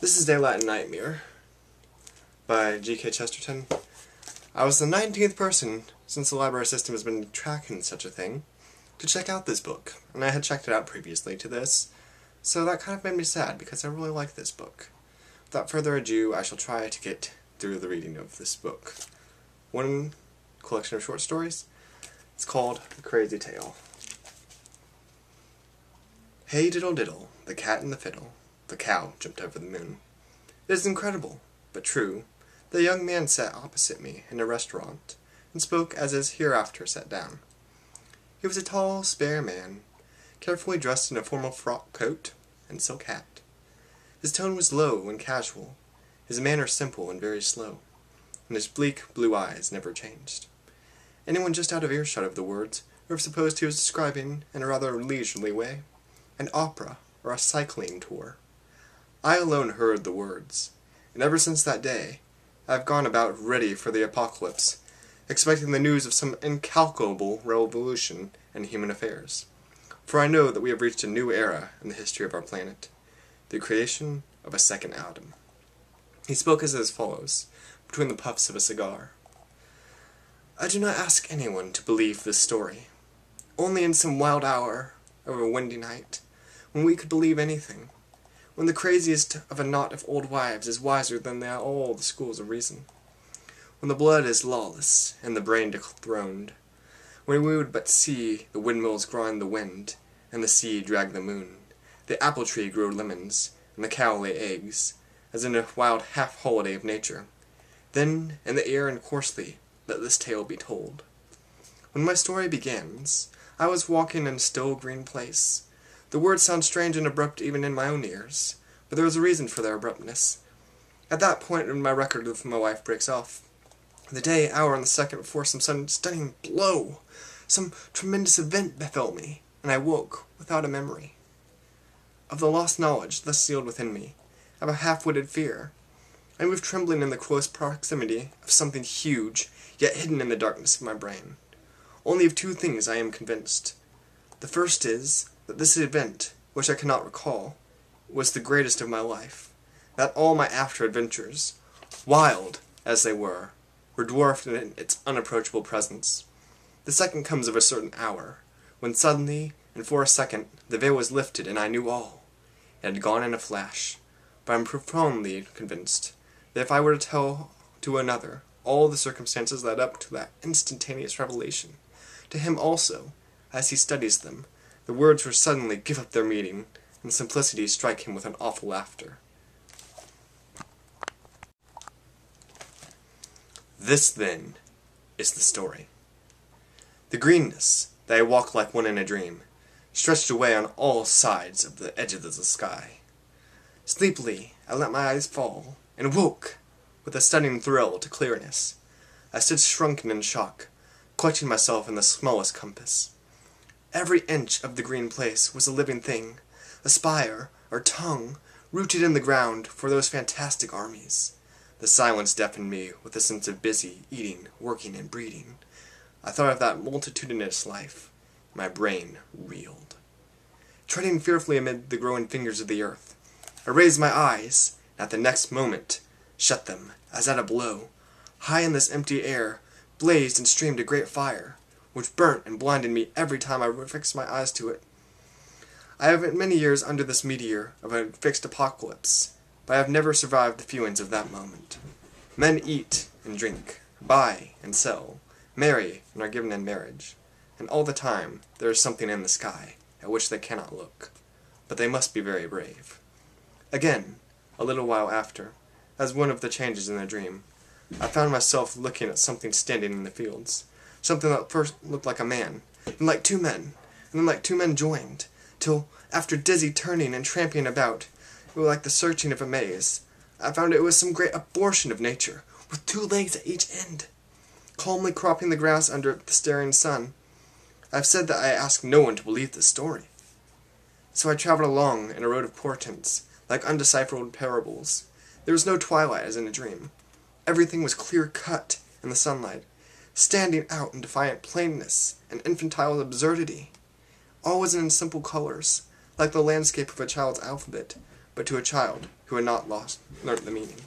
This is Daylight and Nightmare by G.K. Chesterton. I was the 19th person since the library system has been tracking such a thing to check out this book, and I had checked it out previously to this, so that kind of made me sad because I really like this book. Without further ado, I shall try to get through the reading of this book. One collection of short stories. It's called The Crazy Tale. Hey diddle diddle, the cat and the fiddle. The cow jumped over the moon. It is incredible, but true. The young man sat opposite me in a restaurant, and spoke as is hereafter set down. He was a tall, spare man, carefully dressed in a formal frock coat and silk hat. His tone was low and casual, his manner simple and very slow, and his bleak blue eyes never changed. Anyone just out of earshot of the words would have supposed he was describing, in a rather leisurely way, an opera or a cycling tour. I alone heard the words, and ever since that day I have gone about ready for the apocalypse, expecting the news of some incalculable revolution in human affairs. For I know that we have reached a new era in the history of our planet, the creation of a second Adam. He spoke as follows, between the puffs of a cigar. I do not ask anyone to believe this story. Only in some wild hour of a windy night, when we could believe anything, when the craziest of a knot of old wives is wiser than all the schools of reason, when the blood is lawless and the brain dethroned, when we would but see the windmills grind the wind, and the sea drag the moon, the apple tree grow lemons, and the cow lay eggs, as in a wild half-holiday of nature, then in the air and coarsely let this tale be told. When my story begins, I was walking in a still green place. The words sound strange and abrupt even in my own ears, but there is a reason for their abruptness. At that point when my record with my wife breaks off, the day, hour, and the second before some sudden stunning blow, some tremendous event befell me, and I woke without a memory. Of the lost knowledge thus sealed within me, of a half-witted fear, I moved trembling in the close proximity of something huge, yet hidden in the darkness of my brain. Only of two things I am convinced. The first is that this event, which I cannot recall, was the greatest of my life, that all my after adventures, wild as they were dwarfed in its unapproachable presence. The second comes of a certain hour, when suddenly, and for a second, the veil was lifted and I knew all. It had gone in a flash, but I am profoundly convinced that if I were to tell to another all the circumstances led up to that instantaneous revelation, to him also, as he studies them, the words would suddenly give up their meaning, and simplicity strike him with an awful laughter. This, then, is the story. The greenness, that I walk like one in a dream, stretched away on all sides of the edges of the sky. Sleepily, I let my eyes fall, and woke, with a stunning thrill to clearness. I stood shrunken in shock, clutching myself in the smallest compass. Every inch of the green place was a living thing, a spire, or tongue, rooted in the ground for those fantastic armies. The silence deafened me with a sense of busy, eating, working, and breeding. I thought of that multitudinous life. My brain reeled. Treading fearfully amid the growing fingers of the earth, I raised my eyes, and at the next moment shut them, as at a blow. High in this empty air blazed and streamed a great fire, which burnt and blinded me every time I fixed my eyes to it. I have been many years under this meteor of a fixed apocalypse, but I have never survived the feelings of that moment. Men eat and drink, buy and sell, marry and are given in marriage, and all the time there is something in the sky at which they cannot look, but they must be very brave. Again, a little while after, as one of the changes in a dream, I found myself looking at something standing in the fields, something that first looked like a man, and like two men, and then like two men joined, till, after dizzy turning and tramping about, it was like the searching of a maze. I found it was some great abortion of nature, with two legs at each end, calmly cropping the grass under the staring sun. I have said that I asked no one to believe this story. So I traveled along in a road of portents, like undecipherable parables. There was no twilight as in a dream. Everything was clear-cut in the sunlight, standing out in defiant plainness and infantile absurdity. All was in simple colors, like the landscape of a child's alphabet, but to a child who had not learnt the meaning.